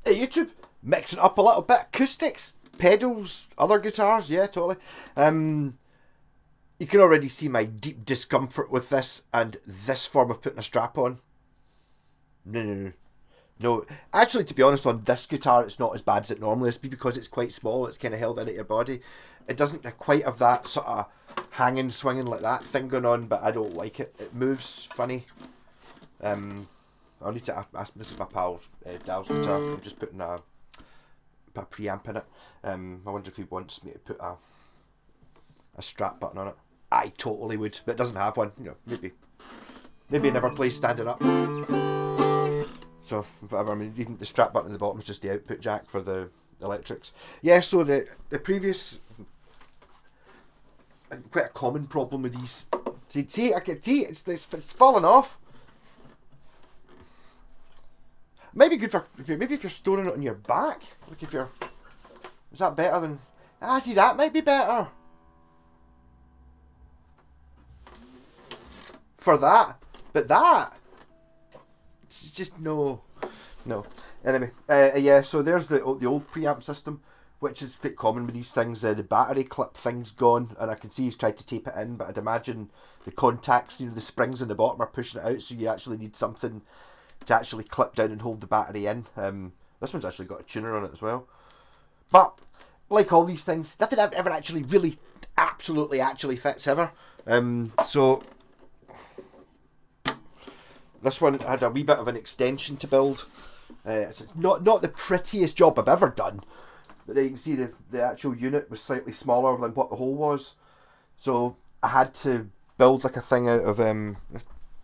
Hey YouTube, mixing up a little bit. Acoustics, pedals, other guitars, yeah, totally. You can already see my deep discomfort with this and this form of putting a strap on. No. Actually, to be honest, on this guitar, it's not as bad as it normally is because it's quite small. It's kind of held in at your body. It doesn't quite have that sort of hanging, swinging like that thing going on, but I don't like it. It moves funny. I'll need to ask. This is my pal's Dal's guitar. I'm just putting a preamp in it. I wonder if he wants me to put a strap button on it. I totally would, but it doesn't have one. You know, maybe it never plays standing up. So whatever. I mean, even the strap button at the bottom is just the output jack for the electrics. Yeah. So the previous quite a common problem with these. See, I can see it's falling off. Maybe good for if you're storing it on your back. Like if you're, is that better than? See, that might be better. For that, but that, it's just no. Anyway, yeah. So there's the old preamp system, which is quite common with these things. The battery clip thing's gone, and I can see he's tried to tape it in, but I'd imagine the contacts, the springs in the bottom are pushing it out, so you actually need something to actually clip down and hold the battery in. This one's actually got a tuner on it as well. But like all these things, nothing ever actually really absolutely fits ever. So this one had a wee bit of an extension to build. It's not the prettiest job I've ever done, but there you can see the actual unit was slightly smaller than what the hole was. So I had to build like a thing out of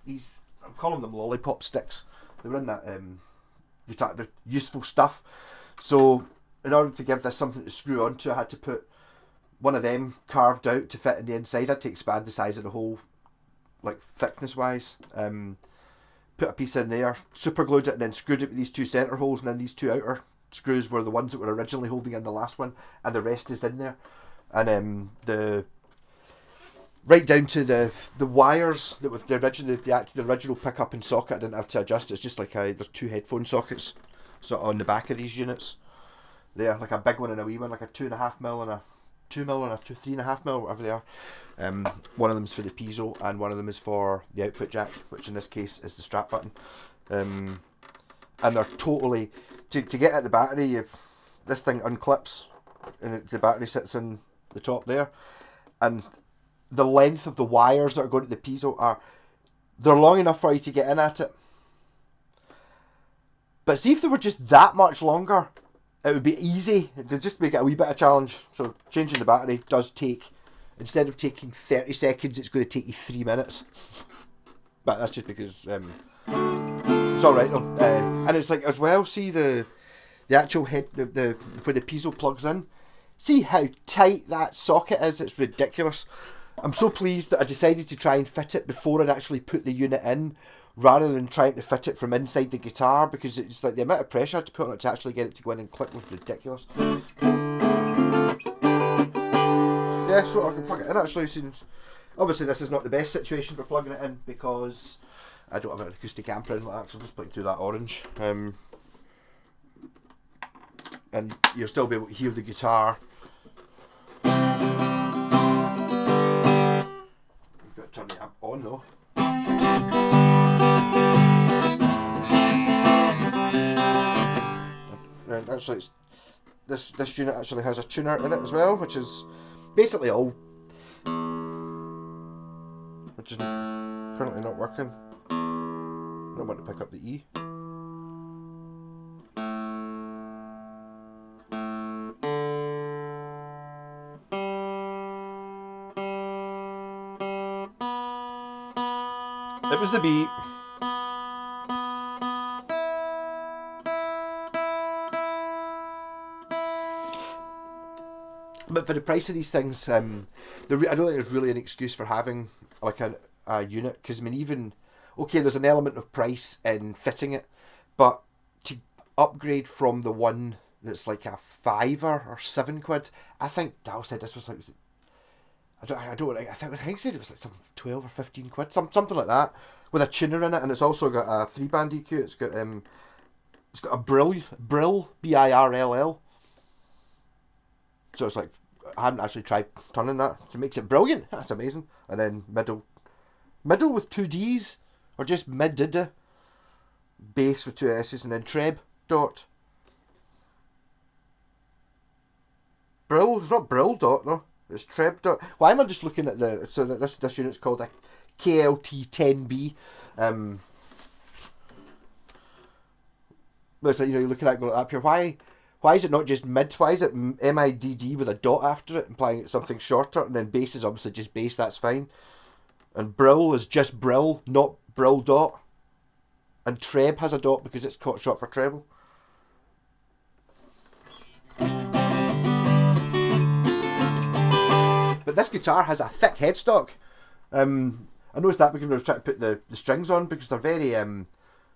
these, I'm calling them lollipop sticks. They were in that guitar, they're useful stuff. So in order to give this something to screw onto, I had to put one of them carved out to fit in the inside. I had to expand the size of the hole, like thickness wise. Put a piece in there, super glued it, and then screwed it with these two centre holes, and then these two outer screws were the ones that were originally holding in the last one, and the rest is in there. And the right down to the wires that with the original pickup and socket, I didn't have to adjust. It's just like there's two headphone sockets sort of on the back of these units. There, like a big one and a wee one, like a 2.5mm and a 2mm and a 3.5mm, whatever they are. One of them is for the piezo, and one of them is for the output jack, which in this case is the strap button. And they're totally to get at the battery. If this thing unclips, and the battery sits in the top there, and the length of the wires that are going to the piezo they're long enough for you to get in at it. But see if they were just that much longer, it would be easy. It'd just make it a wee bit of a challenge. So changing the battery does take, instead of taking 30 seconds, it's going to take you 3 minutes. But that's just because it's alright though. And it's like as well, see the actual head, the where the piezo plugs in. See how tight that socket is, it's ridiculous. I'm so pleased that I decided to try and fit it before I'd actually put the unit in, rather than trying to fit it from inside the guitar, because it's like the amount of pressure I had to put on it to actually get it to go in and click was ridiculous. Yeah, so I can plug it in actually. Since obviously this is not the best situation for plugging it in because I don't have an acoustic amp or anything like that, so I'm just putting through that orange. And you'll still be able to hear the guitar. You've got to turn the amp on though. And actually, this unit actually has a tuner in it as well, which is basically all, which is currently not working. I don't want to pick up the E. It was the B. But for the price of these things, I don't think there's really an excuse for having like a unit, because I mean, even okay, there's an element of price in fitting it, but to upgrade from the one that's like a £5 or £7, I think Dal said this was like, I think he said it was like some 12 or 15 quid, something like that, with a tuner in it, and it's also got a 3-band EQ. It's got It's got a brill, B-I-R-L-L. So it's like, I hadn't actually tried turning that. So it makes it brilliant. That's amazing. And then middle with two D's, or just mid-dida. Bass with two S's, and then treb dot. Brill, it's not brill dot, no. It's treb dot. Why am I just looking at the, so this unit's called a KLT10B. It's like, you're looking at it going up here. Why is it not just mid? Why is it MIDD with a dot after it, implying it's something shorter? And then bass is obviously just bass, that's fine. And brill is just brill, not brill dot. And treb has a dot because it's short for treble. But this guitar has a thick headstock. I noticed that because I was trying to put the strings on, because they're very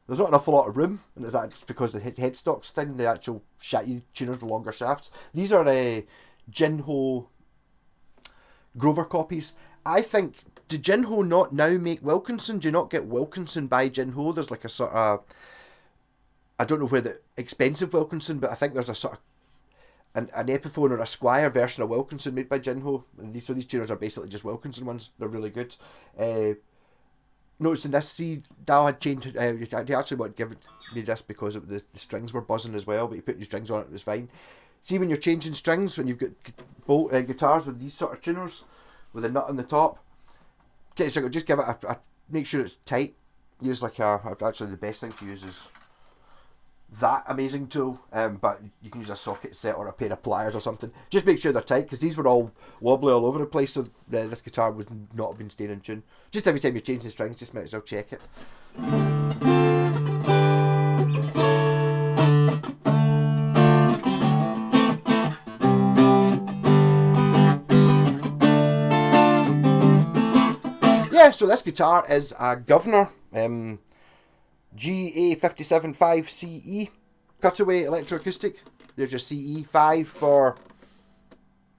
there's not an awful lot of room, and it's just because the headstock's thin, the actual tuners with longer shafts. These are Jinho Grover copies. I think, do Jinho not now make Wilkinson? Do you not get Wilkinson by Jinho? There's like a sort of, I don't know where the expensive Wilkinson, but I think there's a sort of an Epiphone or a Squire version of Wilkinson made by Jinho. And these tuners are basically just Wilkinson ones. They're really good. Noticing this, see, Dal had changed. He actually wanted to give me this because the strings were buzzing as well, but he put new strings on it, it was fine. See, when you're changing strings, when you've got guitars with these sort of tuners, with a nut on the top, just give it a make sure it's tight. Use like actually the best thing to use is that amazing tool, but you can use a socket set or a pair of pliers or something. Just make sure they're tight, because these were all wobbly all over the place, so this guitar would not have been staying in tune. Just every time you change the strings, just might as well check it. Yeah, so this guitar is a Guvnor GA575CE cutaway electroacoustic. There's your CE 5 for,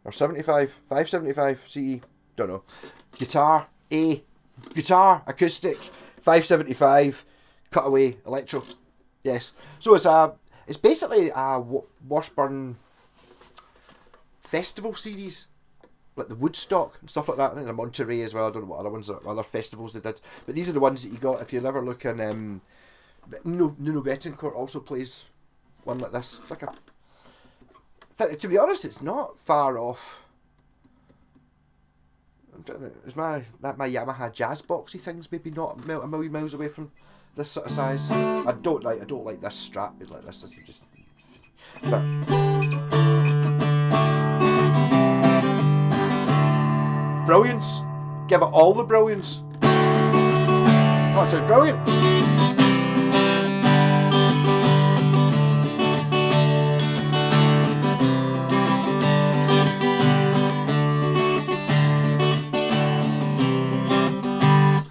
or 75, 575 CE, don't know. Guitar acoustic 575 cutaway electro. Yes. So it's basically a Washburn festival series, like the Woodstock and stuff like that, and the Monterey as well. I don't know what other festivals they did, but these are the ones that you got if you ever look in. Nuno Betancourt also plays one like this. It's like to be honest, it's not far off. Is my Yamaha jazz boxy things maybe not a million miles away from this sort of size? I don't like this strap like this. This is just. But, brilliance. Give it all the brilliance. Oh, it sounds brilliant.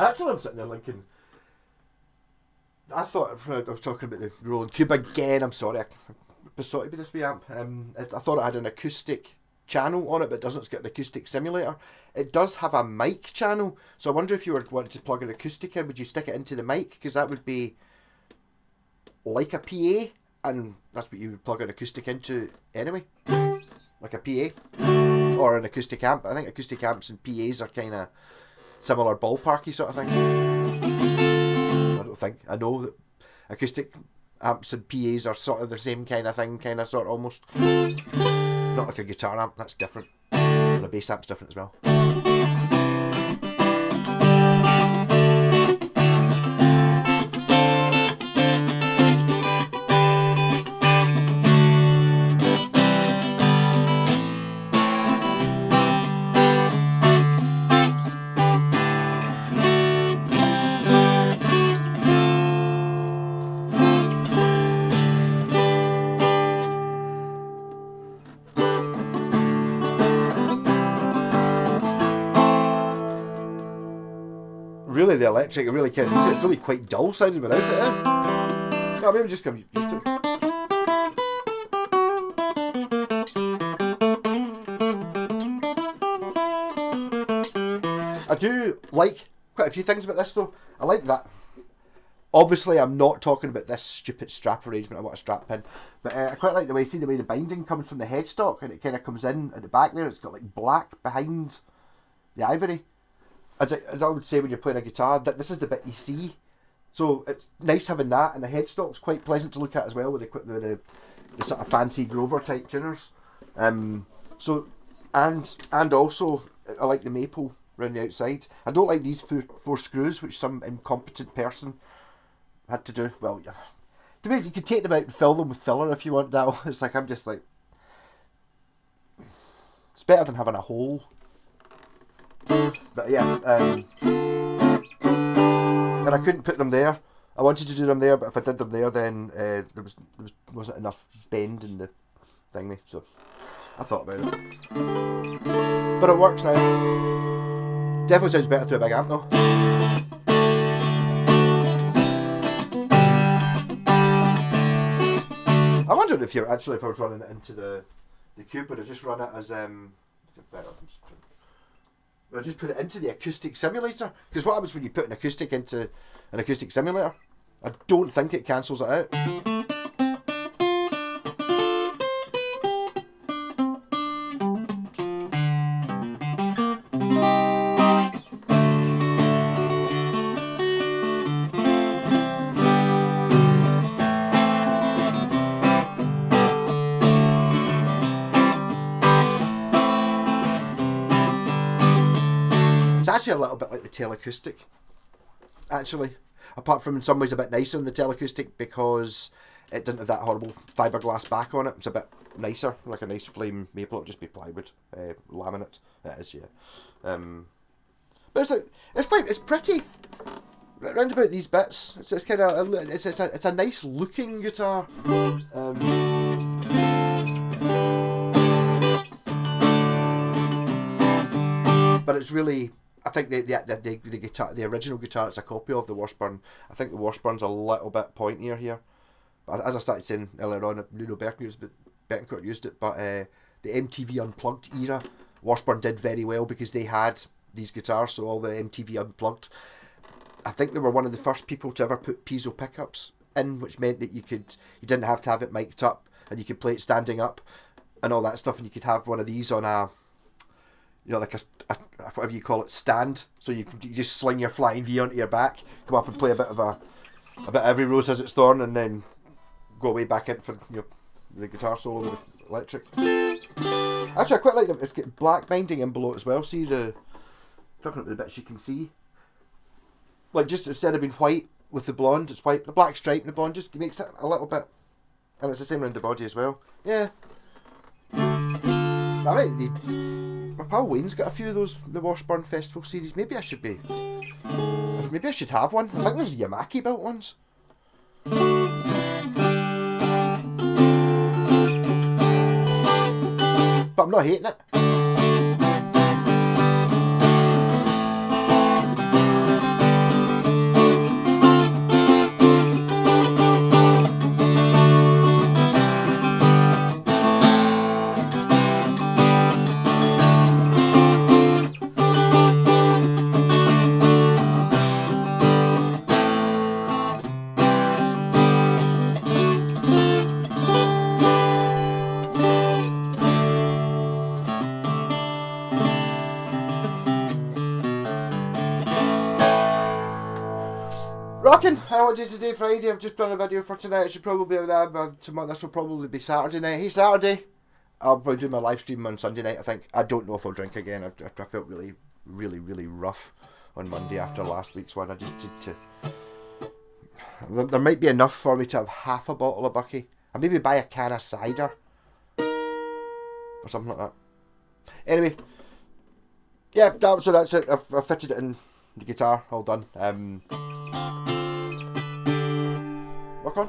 Actually, I'm sitting there thinking, I thought, I was talking about the Roland Cube again, I'm sorry, I besotted me this wee amp. I thought it had an acoustic channel on it, but it doesn't. It's got an acoustic simulator. It does have a mic channel, so I wonder if you were wanting to plug an acoustic in, would you stick it into the mic? Because that would be like a PA, and that's what you would plug an acoustic into anyway, like a PA or an acoustic amp. I think acoustic amps and PAs are kind of similar ballparky sort of thing. I know that acoustic amps and PAs are sort of the same kind of thing, sort of almost. Not like a guitar amp, that's different. And a bass amp's different as well. Really, the electric, it really can. It's really quite dull sounding without it. No, maybe just come used to it. I do like quite a few things about this though. I like that Obviously, I'm not talking about this stupid strap arrangement. I want a strap pin, but I quite like the way the binding comes from the headstock and it kind of comes in at the back there. It's got like black behind the ivory. As I would say when you're playing a guitar, that this is the bit you see. So it's nice having that, and the headstock's quite pleasant to look at as well with the sort of fancy Grover type tuners. So and also I like the maple around the outside. I don't like these four screws, which some incompetent person had to do. Well, yeah. To me, you could take them out and fill them with filler if you want that. It's like, I'm just like, it's better than having a hole. But yeah, and I couldn't put them there. I wanted to do them there, but if I did them there, then there wasn't enough bend in the thingy. So I thought about it, but it works now. Definitely sounds better through a big amp though. I wondered if I was running it into the cube, would I just run it as I just put it into the acoustic simulator? Because what happens when you put an acoustic into an acoustic simulator? I don't think it cancels it out. It's actually a little bit like the Teleacoustic, actually. Apart from in some ways a bit nicer than the Teleacoustic because it didn't have that horrible fiberglass back on it. It's a bit nicer, like a nice flame maple. It'll just be plywood, laminate. It is, yeah. But it's pretty. Round about these bits, it's kind of it's a nice looking guitar. But it's really, I think the guitar, the original guitar, it's a copy of the Washburn. I think the Washburn's a little bit pointier here. But as I started saying earlier on, Nuno Bettencourt used it, but the MTV Unplugged era, Washburn did very well because they had these guitars, so all the MTV Unplugged. I think they were one of the first people to ever put piezo pickups in, which meant that you didn't have to have it mic'd up, and you could play it standing up, and all that stuff, and you could have one of these on a, like a whatever you call it, stand. So you just sling your Flying V onto your back, come up and play a bit of Every Rose Has Its Thorn, and then go away back in for the guitar solo with the electric. Actually, I quite like them. It's got black binding in below it as well. See talking about the bits you can see. Like, just instead of being white with the blonde, it's white. The black stripe in the blonde just makes it a little bit, and it's the same around the body as well. Yeah. My pal Wayne's got a few of those, the Washburn Festival series. Maybe I should have one. I think there's Yamaki built ones. But I'm not hating it. Rocking! How much is today? Friday. I've just done a video for tonight. It should probably be tomorrow. This will probably be Saturday night. Hey, Saturday! I'll probably do my live stream on Sunday night. I think. I don't know if I'll drink again. I felt really, really, really rough on Monday after last week's one. I just need to. There might be enough for me to have half a bottle of Bucky. I'll maybe buy a can of cider or something like that. Anyway, yeah. So that's it. I've fitted it in the guitar. All done. Work on.